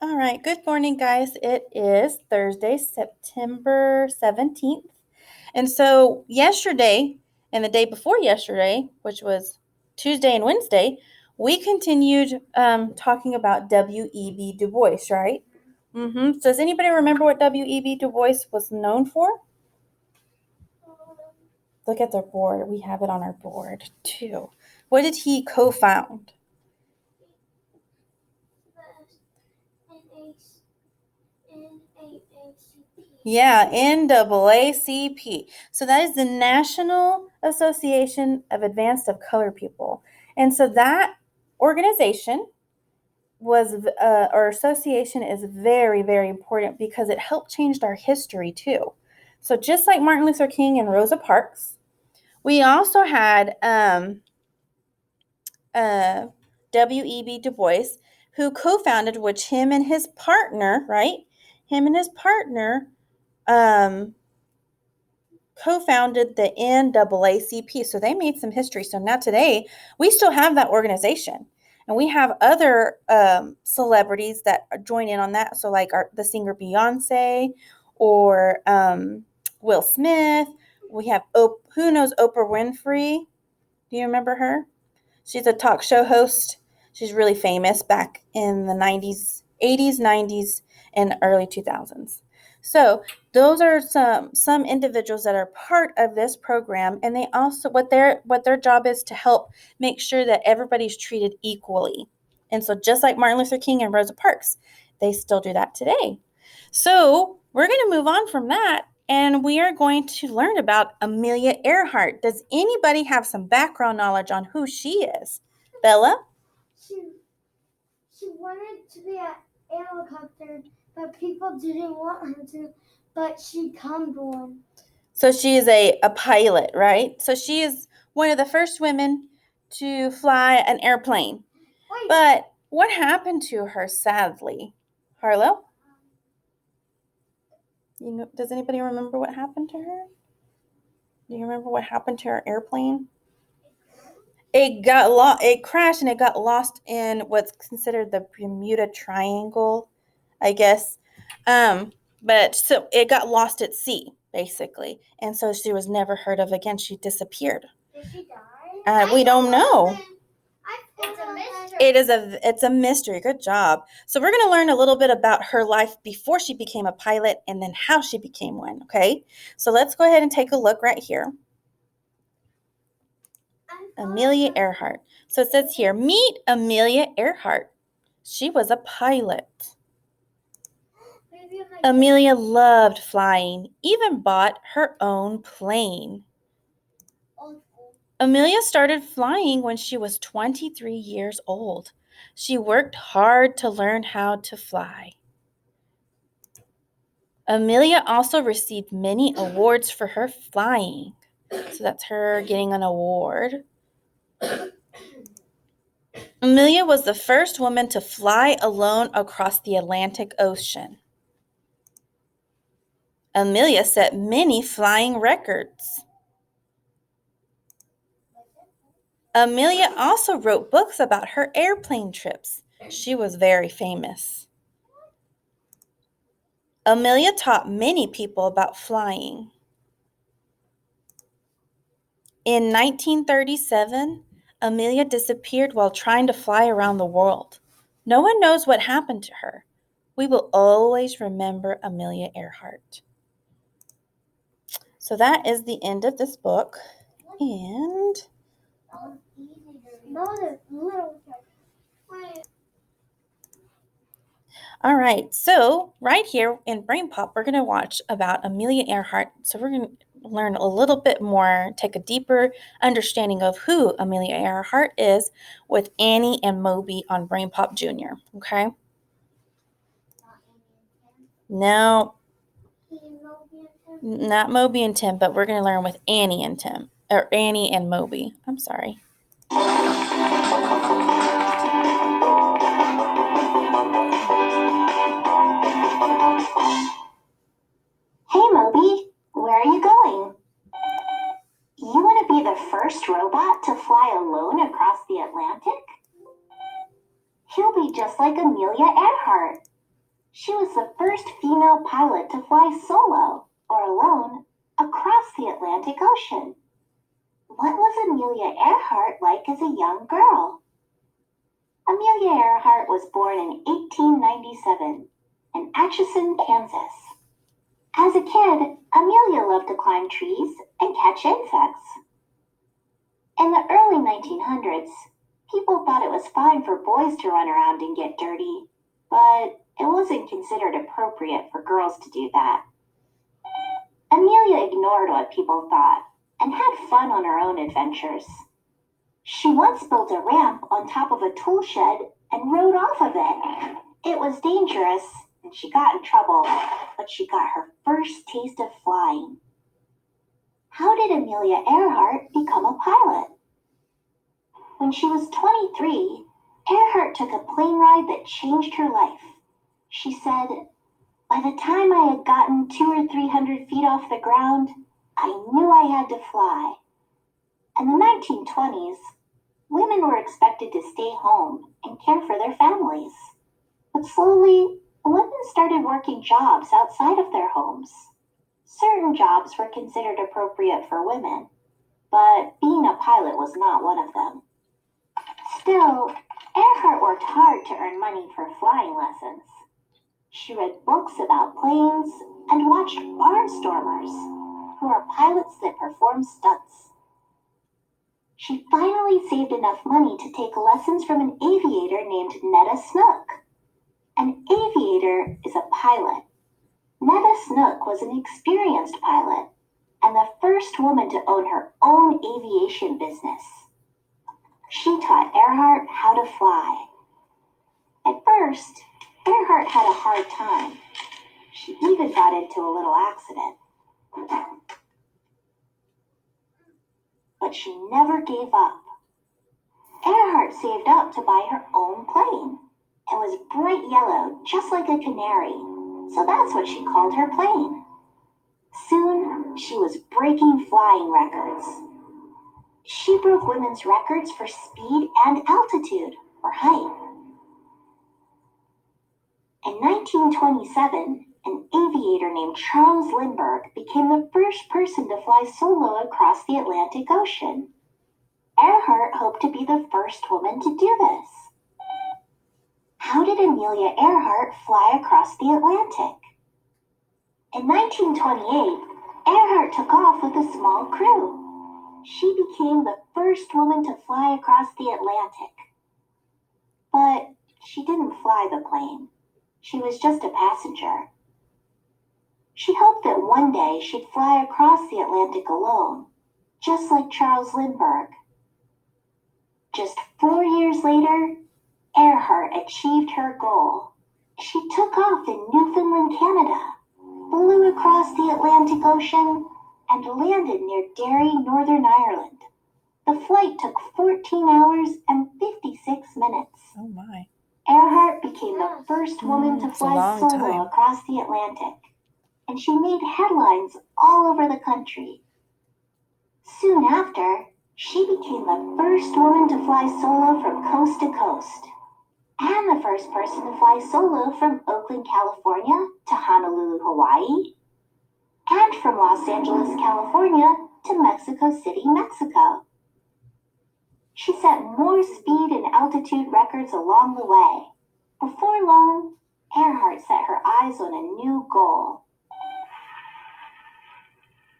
All right, good morning, guys. It is Thursday, September 17th. And so yesterday and the day before yesterday, which was Tuesday and Wednesday, we continued talking about W.E.B. Du Bois, right? Does anybody remember what W.E.B. Du Bois was known for? Look at their board. We have it on our board, too. What did he co-found? Yeah, NAACP. So that is the National Association of Advanced of Color People. And so that organization or association is very, very important because it helped change our history too. So just like Martin Luther King and Rosa Parks, we also had W.E.B. Du Bois, who co-founded, which him and his partner, right? Him and his partner co-founded the NAACP. So they made some history. So now today, we still have that organization. And we have other celebrities that join in on that. So like the singer Beyonce or Will Smith. We have, who knows Oprah Winfrey? Do you remember her? She's a talk show host. She's really famous back in the 90s, 80s, 90s, and early 2000s. So those are some individuals that are part of this program, and they also what their job is to help make sure that everybody's treated equally. And so just like Martin Luther King and Rosa Parks, they still do that today. So we're going to move on from that, and we are going to learn about Amelia Earhart. Does anybody have some background knowledge on who she is? Bella? She wanted to be an helicopter, but people didn't want her to, but she became one. So she is a pilot, right? So she is one of the first women to fly an airplane. Wait. But what happened to her, sadly? Harlow? Does anybody remember what happened to her? Do you remember what happened to her airplane? It crashed and it got lost in what's considered the Bermuda Triangle, I guess. But so it got lost at sea, basically. And so she was never heard of again. She disappeared. Did she die? We don't know. It's a mystery. It's a mystery. Good job. So we're going to learn a little bit about her life before she became a pilot and then how she became one, okay? So let's go ahead and take a look right here. Amelia Earhart. So it says here, meet Amelia Earhart. She was a pilot. Amelia loved flying, even bought her own plane. Amelia started flying when she was 23 years old. She worked hard to learn how to fly. Amelia also received many awards for her flying. So that's her getting an award. Amelia was the first woman to fly alone across the Atlantic Ocean. Amelia set many flying records. Amelia also wrote books about her airplane trips. She was very famous. Amelia taught many people about flying. In 1937, Amelia disappeared while trying to fly around the world. No one knows what happened to her. We will always remember Amelia Earhart. So that is the end of this book. And all right, so right here in Brain Pop, we're going to watch about Amelia Earhart. So we're going to learn a little bit more, take a deeper understanding of who Amelia Earhart is with Annie and Moby on Brain Pop Jr., okay? No, not Moby and Tim, but we're going to learn with Annie and Tim, or Annie and Moby. I'm sorry. Hey, Moby, where are you going? You want to be the first robot to fly alone across the Atlantic? He'll be just like Amelia Earhart. She was the first female pilot to fly solo, or alone, across the Atlantic Ocean. What was Amelia Earhart like as a young girl? Amelia Earhart was born in 1897 in Atchison, Kansas. As a kid, Amelia loved to climb trees and catch insects. In the early 1900s, people thought it was fine for boys to run around and get dirty, but it wasn't considered appropriate for girls to do that. Amelia ignored what people thought and had fun on her own adventures. She once built a ramp on top of a tool shed and rode off of it. It was dangerous and she got in trouble, but she got her first taste of flying. How did Amelia Earhart become a pilot? When she was 23, Earhart took a plane ride that changed her life. She said, "By the time I had gotten 200 or 300 feet off the ground, I knew I had to fly." In the 1920s, women were expected to stay home and care for their families. But slowly, women started working jobs outside of their homes. Certain jobs were considered appropriate for women, but being a pilot was not one of them. Still, Earhart worked hard to earn money for flying lessons. She read books about planes and watched barnstormers, who are pilots that perform stunts. She finally saved enough money to take lessons from an aviator named Netta Snook. An aviator is a pilot. Netta Snook was an experienced pilot and the first woman to own her own aviation business. She taught Earhart how to fly. At first, Earhart had a hard time. She even got into a little accident. But she never gave up. Earhart saved up to buy her own plane. It was bright yellow, just like a canary, so that's what she called her plane. Soon, she was breaking flying records. She broke women's records for speed and altitude, or height. In 1927, an aviator named Charles Lindbergh became the first person to fly solo across the Atlantic Ocean. Earhart hoped to be the first woman to do this. How did Amelia Earhart fly across the Atlantic? In 1928, Earhart took off with a small crew. She became the first woman to fly across the Atlantic. But she didn't fly the plane. She was just a passenger. She hoped that one day she'd fly across the Atlantic alone, just like Charles Lindbergh. Just 4 years later, Earhart achieved her goal. She took off in Newfoundland, Canada, flew across the Atlantic Ocean, and landed near Derry, Northern Ireland. The flight took 14 hours and 56 minutes. Oh my. Earhart became the first woman to It's a fly long solo time. across the Atlantic, and she made headlines all over the country. Soon after, she became the first woman to fly solo from coast to coast, and the first person to fly solo from Oakland, California to Honolulu, Hawaii, and from Los Angeles, California to Mexico City, Mexico. She set more speed and altitude records along the way. Before long, Earhart set her eyes on a new goal.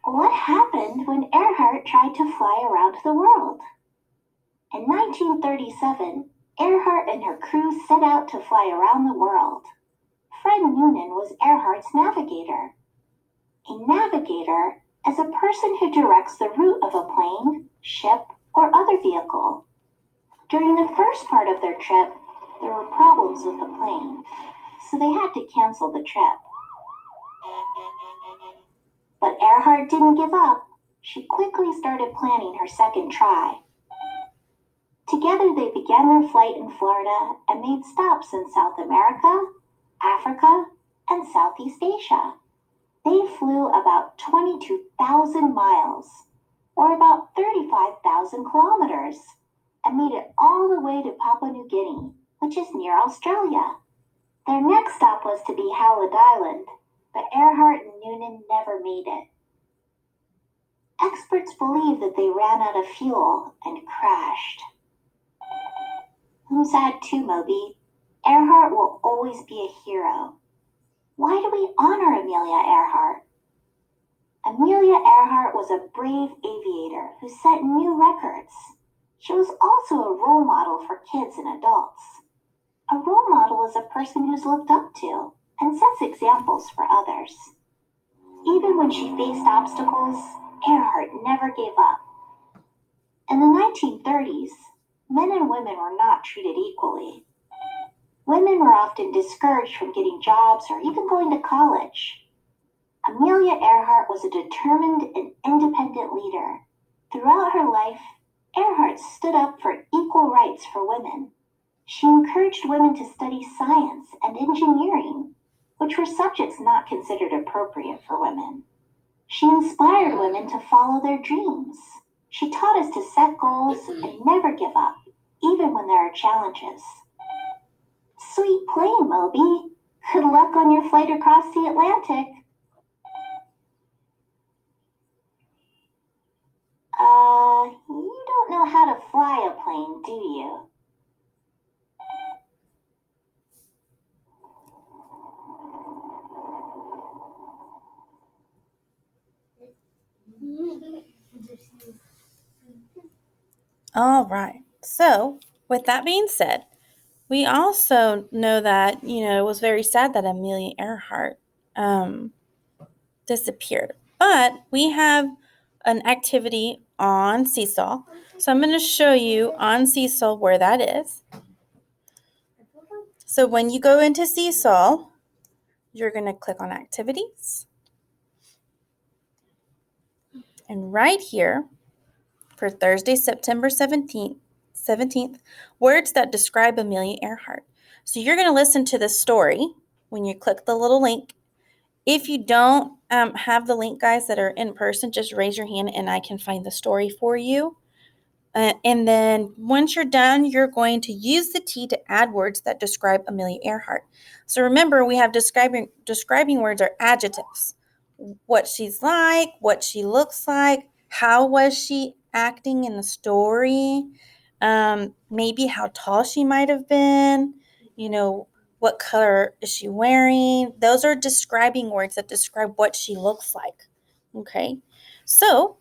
What happened when Earhart tried to fly around the world? In 1937, Earhart and her crew set out to fly around the world. Fred Noonan was Earhart's navigator. A navigator is a person who directs the route of a plane, ship, or other vehicle. During the first part of their trip, there were problems with the plane, so they had to cancel the trip. But Earhart didn't give up. She quickly started planning her second try. Together they began their flight in Florida and made stops in South America, Africa, and Southeast Asia. They flew about 22,000 miles, or about 35,000 kilometers, and made it all the way to Papua New Guinea, which is near Australia. Their next stop was to be Howland Island, but Earhart and Noonan never made it. Experts believe that they ran out of fuel and crashed. I'm sad too, Moby. Earhart will always be a hero. Why do we honor Amelia Earhart? Amelia Earhart was a brave aviator who set new records. She was also a role model for kids and adults. A role model is a person who's looked up to and sets examples for others. Even when she faced obstacles, Earhart never gave up. In the 1930s, men and women were not treated equally. Women were often discouraged from getting jobs or even going to college. Amelia Earhart was a determined and independent leader. Throughout her life, Earhart stood up for equal rights for women. She encouraged women to study science and engineering, which were subjects not considered appropriate for women. She inspired women to follow their dreams. She taught us to set goals and never give up, even when there are challenges. Sweet playing, Moby. Good luck on your flight across the Atlantic. You don't know how to fly a plane, do you? All right. So, with that being said, we also know that, it was very sad that Amelia Earhart disappeared. But we have an activity on Seesaw. So I'm going to show you on Seesaw where that is. So when you go into Seesaw, you're going to click on Activities. And right here, for Thursday, September 17th, words that describe Amelia Earhart. So you're going to listen to the story when you click the little link. If you don't have the link, guys, that are in person, just raise your hand and I can find the story for you. And then once you're done, you're going to use the T to add words that describe Amelia Earhart. So remember, we have describing words are adjectives. What she's like, what she looks like, how was she acting in the story, maybe how tall she might have been, what color is she wearing. Those are describing words that describe what she looks like. Okay, so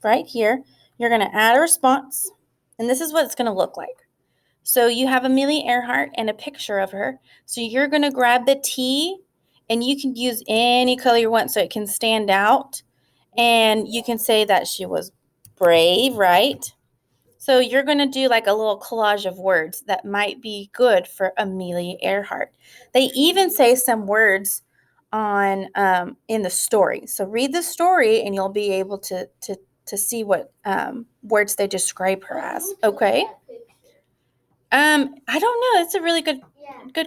right here, you're going to add a response, and this is what it's going to look like. So you have Amelia Earhart and a picture of her. So you're going to grab the T, and you can use any color you want so it can stand out. And you can say that she was brave, right? So you're going to do like a little collage of words that might be good for Amelia Earhart. They even say some words on in the story. So read the story and you'll be able to see what words they describe her as. Okay. I don't know. It's a really good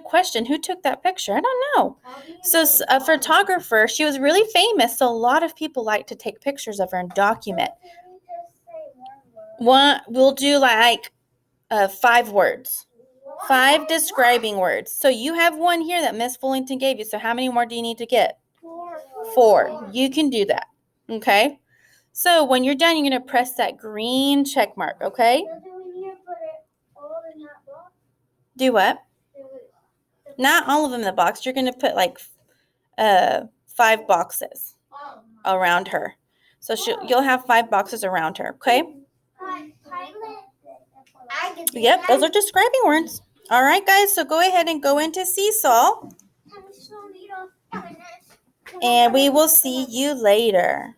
question. Who took that picture? I don't know. So a photographer, she was really famous, so a lot of people like to take pictures of her and document. We'll do like 5 words. 5 describing words. So you have one here that Miss Fullington gave you. So how many more do you need to get? 4. You can do that. Okay. So when you're done, you're going to press that green check mark. Okay. Do what? Not all of them in the box. You're going to put like 5 boxes around her. So you'll have 5 boxes around her. Okay. Yep, those are describing words. All right, guys, so go ahead and go into Seesaw. And we will see you later.